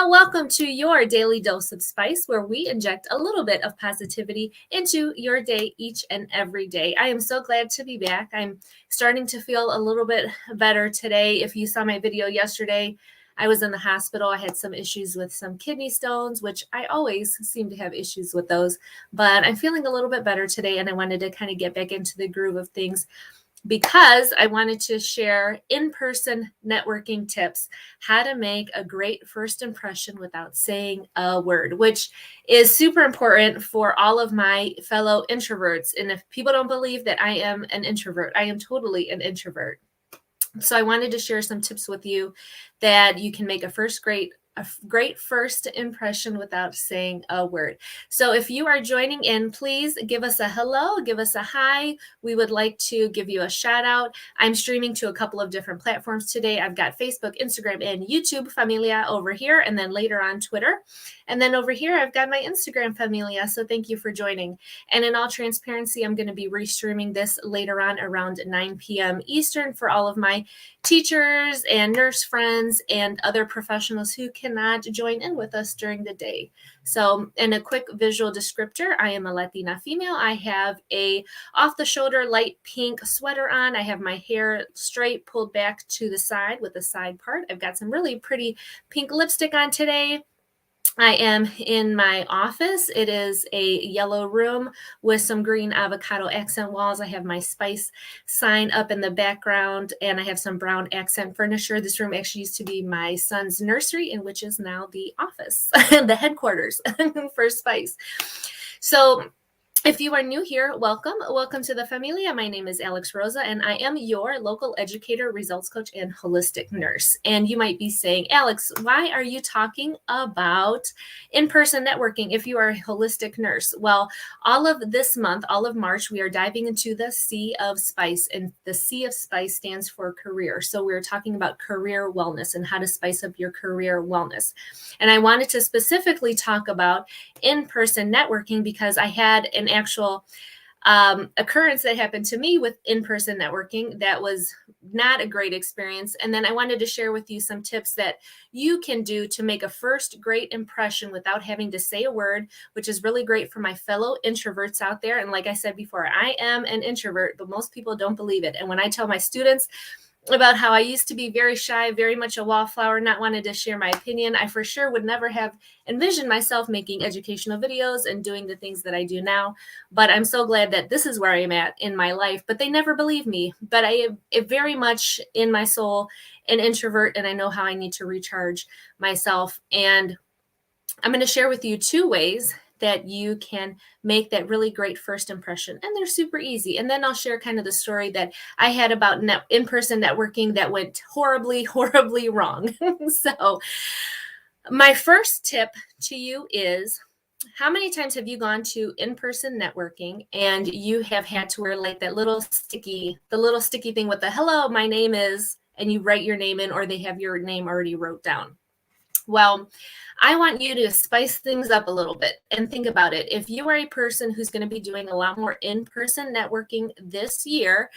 Welcome to your daily dose of spice, where we inject a little bit of positivity into your day each and every day. I am so glad to be back. I'm starting to feel a little bit better today. If you saw my video yesterday, I was in the hospital. I had some issues with some kidney stones, which I always seem to have issues with those, but I'm feeling a little bit better today, and I wanted to kind of get back into the groove of things because I wanted to share in-person networking tips, how to make a great first impression without saying a word, which is super important for all of my fellow introverts. And if people don't believe that I am an introvert, I am totally an introvert. So I wanted to share some tips with you that you can make a great first impression without saying a word. So if you are joining in, please give us a hello, give us a hi. We would like to give you a shout out. I'm streaming to a couple of different platforms today. I've got Facebook, Instagram, and YouTube Familia over here, and then later on Twitter. And then over here, I've got my Instagram Familia. So thank you for joining. And in all transparency, I'm going to be restreaming this later on around 9 p.m. Eastern for all of my teachers and nurse friends and other professionals who cannot join in with us during the day. So in a quick visual descriptor, I am a Latina female. I have a off-the-shoulder light pink sweater on. I have my hair straight pulled back to the side with the side part. I've got some really pretty pink lipstick on today. I am in my office. It is a yellow room with some green avocado accent walls. I have my spice sign up in the background, and I have some brown accent furniture. This room actually used to be my son's nursery, and which is now the office, the headquarters for Spice. So if you are new here, welcome. Welcome to the Familia. My name is Alex Rosa, and I am your local educator, results coach, and holistic nurse. And you might be saying, Alex, why are you talking about in-person networking if you are a holistic nurse? Well, all of this month, all of March, we are diving into the Sea of Spice, and the Sea of Spice stands for career. So we're talking about career wellness and how to spice up your career wellness. And I wanted to specifically talk about in-person networking because I had an actual occurrence that happened to me with in-person networking that was not a great experience. And then I wanted to share with you some tips that you can do to make a first great impression without having to say a word, which is really great for my fellow introverts out there. And like I said before, I am an introvert, but most people don't believe it. And when I tell my students about how I used to be very shy, very much a wallflower, not wanted to share my opinion, I for sure would never have envisioned myself making educational videos and doing the things that I do now. But I'm so glad that this is where I'm at in my life. But they never believe me. But I am very much in my soul an introvert, and I know how I need to recharge myself. And I'm going to share with you 2 ways that you can make that really great first impression. And they're super easy. And then I'll share kind of the story that I had about in-person networking that went horribly, horribly wrong. So my first tip to you is, how many times have you gone to in-person networking and you have had to wear like that little sticky thing with the hello, my name is, and you write your name in, or they have your name already wrote down? Well, I want you to spice things up a little bit and think about it. If you are a person who's going to be doing a lot more in-person networking this year,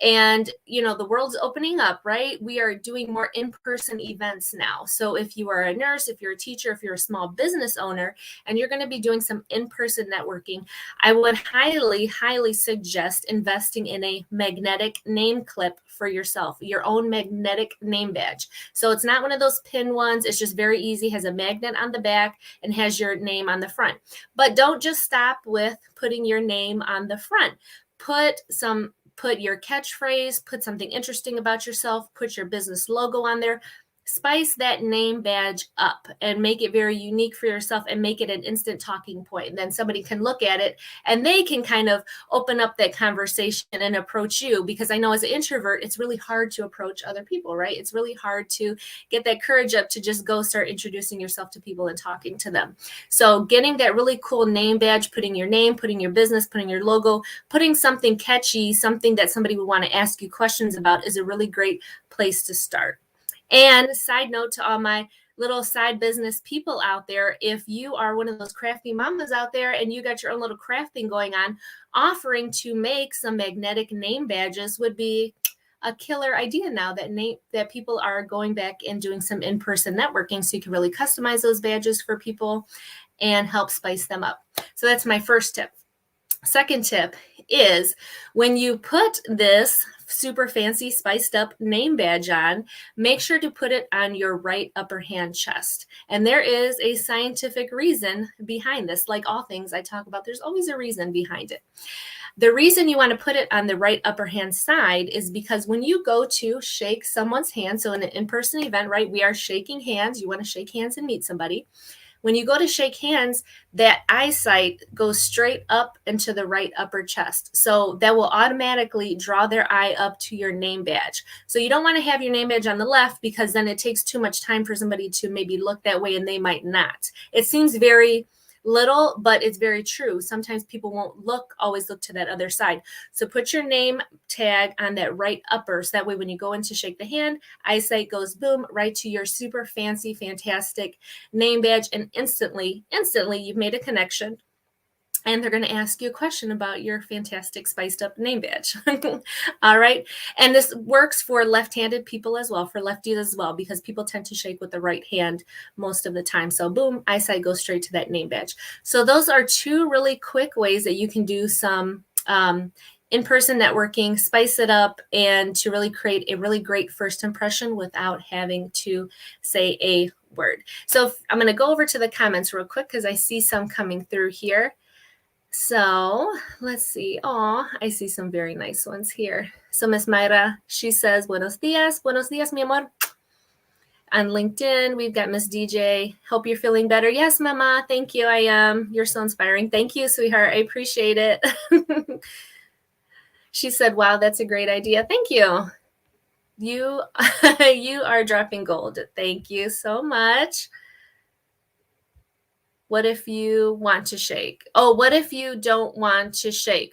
and the world's opening up, right? We are doing more in-person events now. So if you are a nurse, if you're a teacher, if you're a small business owner, and you're going to be doing some in-person networking, I would highly, highly suggest investing in a magnetic name clip for yourself, your own magnetic name badge. So it's not one of those pin ones. It's just very easy, has a magnet on the back and has your name on the front. But don't just stop with putting your name on the front. Put your catchphrase, put something interesting about yourself, put your business logo on there. Spice that name badge up and make it very unique for yourself and make it an instant talking point. And then somebody can look at it and they can kind of open up that conversation and approach you. Because I know as an introvert, it's really hard to approach other people, right? It's really hard to get that courage up to just go start introducing yourself to people and talking to them. So getting that really cool name badge, putting your name, putting your business, putting your logo, putting something catchy, something that somebody would want to ask you questions about is a really great place to start. And side note to all my little side business people out there, if you are one of those crafty mamas out there and you got your own little craft thing going on, offering to make some magnetic name badges would be a killer idea now that people are going back and doing some in-person networking, so you can really customize those badges for people and help spice them up. So that's my first tip. Second tip is when you put this super fancy spiced up name badge on, make sure to put it on your right upper hand chest. And there is a scientific reason behind this. Like all things I talk about, there's always a reason behind it. The reason you want to put it on the right upper hand side is because when you go to shake someone's hand, so in an in-person event, right, we are shaking hands. You want to shake hands and meet somebody. When you go to shake hands, that eyesight goes straight up into the right upper chest. So that will automatically draw their eye up to your name badge. So you don't want to have your name badge on the left, because then it takes too much time for somebody to maybe look that way and they might not. It seems very little, but it's very true. Sometimes people won't always look to that other side. So put your name tag on that right upper, so that way when you go in to shake the hand, eyesight goes boom right to your super fancy, fantastic name badge, and instantly you've made a connection. And they're going to ask you a question about your fantastic spiced up name badge. All right. And this works for left-handed people as well, for lefties as well, because people tend to shake with the right hand most of the time. So boom, eyesight goes straight to that name badge. So those are two really quick ways that you can do some in-person networking, spice it up, and to really create a really great first impression without having to say a word. So I'm going to go over to the comments real quick because I see some coming through here. So let's see. Oh, I see some very nice ones here. So Miss Mayra, she says, buenos dias, mi amor. On LinkedIn, we've got Miss DJ. Hope you're feeling better. Yes, Mama. Thank you. I am. You're so inspiring. Thank you, sweetheart. I appreciate it. She said, wow, that's a great idea. Thank you. You are dropping gold. Thank you so much. What if you want to shake? Oh, what if you don't want to shake?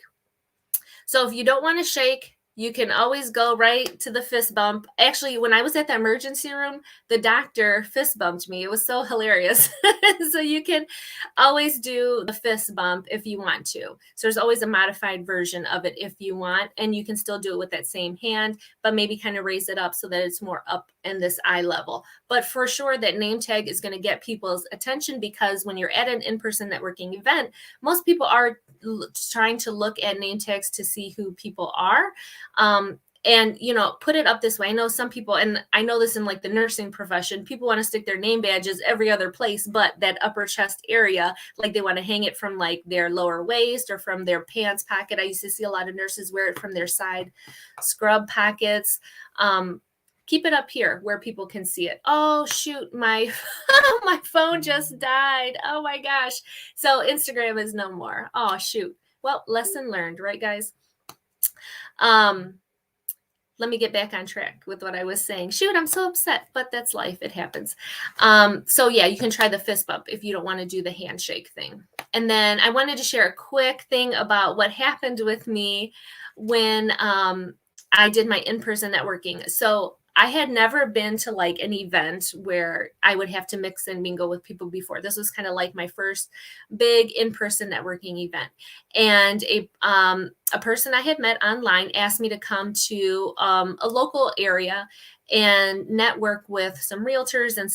So if you don't want to shake, you can always go right to the fist bump. Actually, when I was at the emergency room, the doctor fist bumped me. It was so hilarious. So you can always do the fist bump if you want to. So there's always a modified version of it if you want, and you can still do it with that same hand, but maybe kind of raise it up so that it's more up in this eye level. But for sure, that name tag is going to get people's attention, because when you're at an in-person networking event, most people are trying to look at name tags to see who people are. And, put it up this way. I know some people, and I know this in like the nursing profession, people want to stick their name badges every other place, but that upper chest area, like they want to hang it from like their lower waist or from their pants pocket. I used to see a lot of nurses wear it from their side scrub pockets. Keep it up here where people can see it. Oh, shoot, my phone just died. Oh my gosh. So Instagram is no more. Oh, shoot. Well, lesson learned, right, guys? Let me get back on track with what I was saying. Shoot, I'm so upset, but that's life. It happens. So yeah, you can try the fist bump if you don't want to do the handshake thing. And then I wanted to share a quick thing about what happened with me when I did my in-person networking. So I had never been to like an event where I would have to mix and mingle with people before. This was kind of like my first big in-person networking event. And a person I had met online asked me to come to a local area and network with some realtors and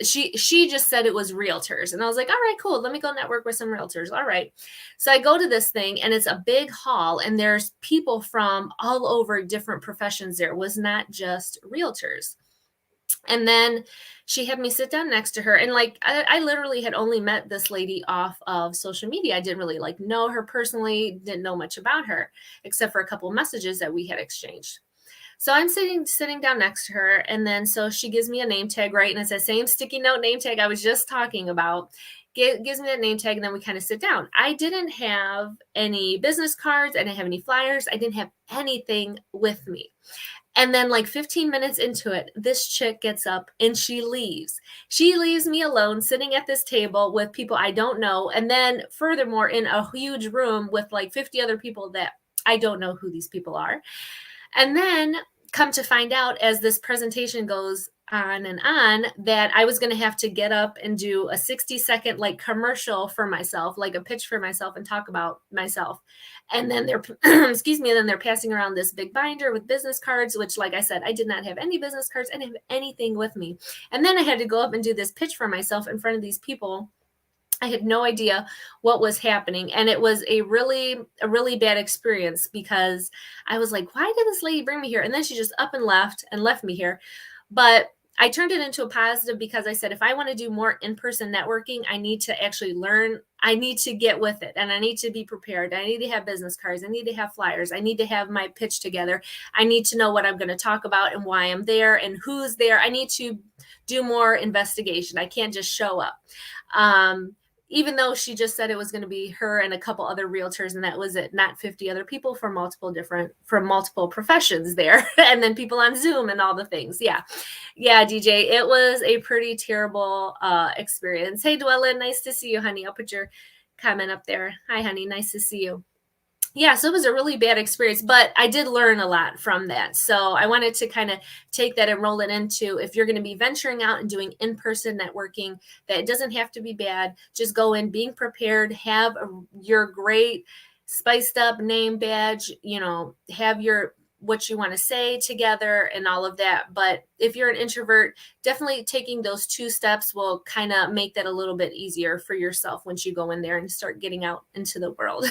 she just said it was realtors. And I was like, all right, cool. Let me go network with some realtors. All right. So I go to this thing and it's a big hall and there's people from all over different professions there. It was not just realtors. And then she had me sit down next to her. And like, I literally had only met this lady off of social media. I didn't really like know her personally, didn't know much about her, except for a couple of messages that we had exchanged. So I'm sitting down next to her. And then, so she gives me a name tag, right? And it's the same sticky note name tag I was just talking about. Gives me that name tag. And then we kind of sit down. I didn't have any business cards. I didn't have any flyers. I didn't have anything with me. And then like 15 minutes into it, this chick gets up and she leaves. She leaves me alone sitting at this table with people I don't know. And then furthermore, in a huge room with like 50 other people that I don't know who these people are. And then come to find out as this presentation goes on that I was going to have to get up and do a 60-second like commercial for myself, like a pitch for myself and talk about myself. And then they're, excuse me, and then they're passing around this big binder with business cards, which, like I said, I did not have any business cards. I didn't have anything with me. And then I had to go up and do this pitch for myself in front of these people. I had no idea what was happening. And it was a really bad experience because I was like, why did this lady bring me here? And then she just up and left me here. But I turned it into a positive because I said, if I want to do more in-person networking, I need to actually learn. I need to get with it and I need to be prepared. I need to have business cards. I need to have flyers. I need to have my pitch together. I need to know what I'm going to talk about and why I'm there and who's there. I need to do more investigation. I can't just show up. Even though she just said it was going to be her and a couple other realtors and that was it, not 50 other people from multiple professions there and then people on Zoom and all the things. Yeah, DJ, it was a pretty terrible experience. Hey, Dwella, nice to see you, honey. I'll put your comment up there. Hi, honey, nice to see you. Yeah, so it was a really bad experience, but I did learn a lot from that. So I wanted to kind of take that and roll it into, if you're going to be venturing out and doing in-person networking, that it doesn't have to be bad. Just go in being prepared, have your great spiced up name badge, have what you want to say together and all of that. But if you're an introvert, definitely taking those 2 steps will kind of make that a little bit easier for yourself once you go in there and start getting out into the world.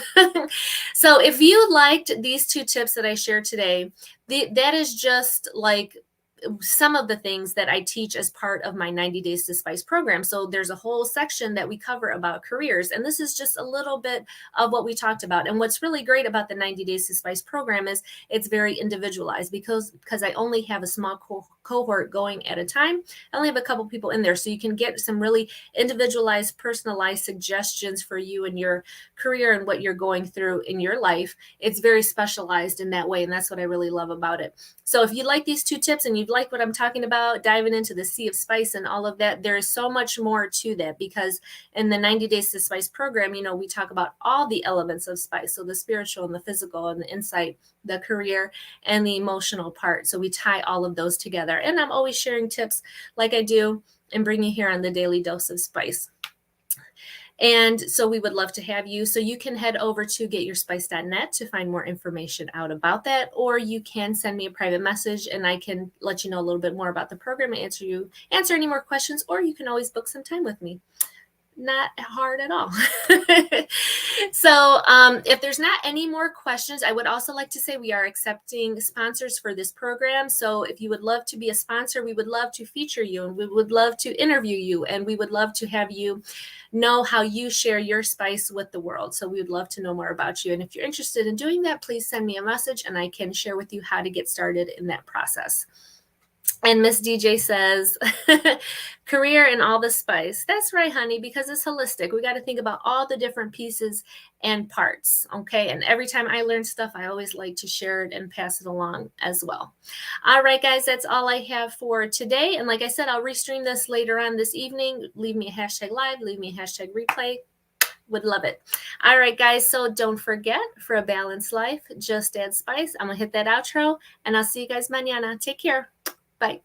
So if you liked these 2 tips that I shared today, that is just like some of the things that I teach as part of my 90 Days to Spice program. So there's a whole section that we cover about careers. And this is just a little bit of what we talked about. And what's really great about the 90 Days to Spice program is it's very individualized because I only have a small cohort going at a time. I only have a couple people in there. So you can get some really individualized, personalized suggestions for you and your career and what you're going through in your life. It's very specialized in that way. And that's what I really love about it. So if you like these 2 tips and you like what I'm talking about, diving into the sea of spice and all of that, there is so much more to that because in the 90 Days to Spice program, we talk about all the elements of spice. So the spiritual and the physical and the insight, the career and the emotional part. So we tie all of those together. And I'm always sharing tips like I do and bring you here on the Daily Dose of Spice. And so we would love to have you. So you can head over to getyourspice.net to find more information out about that, or you can send me a private message and I can let you know a little bit more about the program and answer any more questions, or you can always book some time with me. Not hard at all. So if there's not any more questions, I would also like to say we are accepting sponsors for this program. So if you would love to be a sponsor, we would love to feature you and we would love to interview you and we would love to have you know how you share your spice with the world. So we would love to know more about you. And if you're interested in doing that, please send me a message and I can share with you how to get started in that process. And Miss DJ says, career and all the spice. That's right, honey, because it's holistic. We got to think about all the different pieces and parts. Okay. And every time I learn stuff, I always like to share it and pass it along as well. All right, guys, that's all I have for today. And like I said, I'll restream this later on this evening. Leave me a hashtag live, leave me a hashtag replay. Would love it. All right, guys. So don't forget, for a balanced life, just add spice. I'm going to hit that outro and I'll see you guys mañana. Take care. Bye.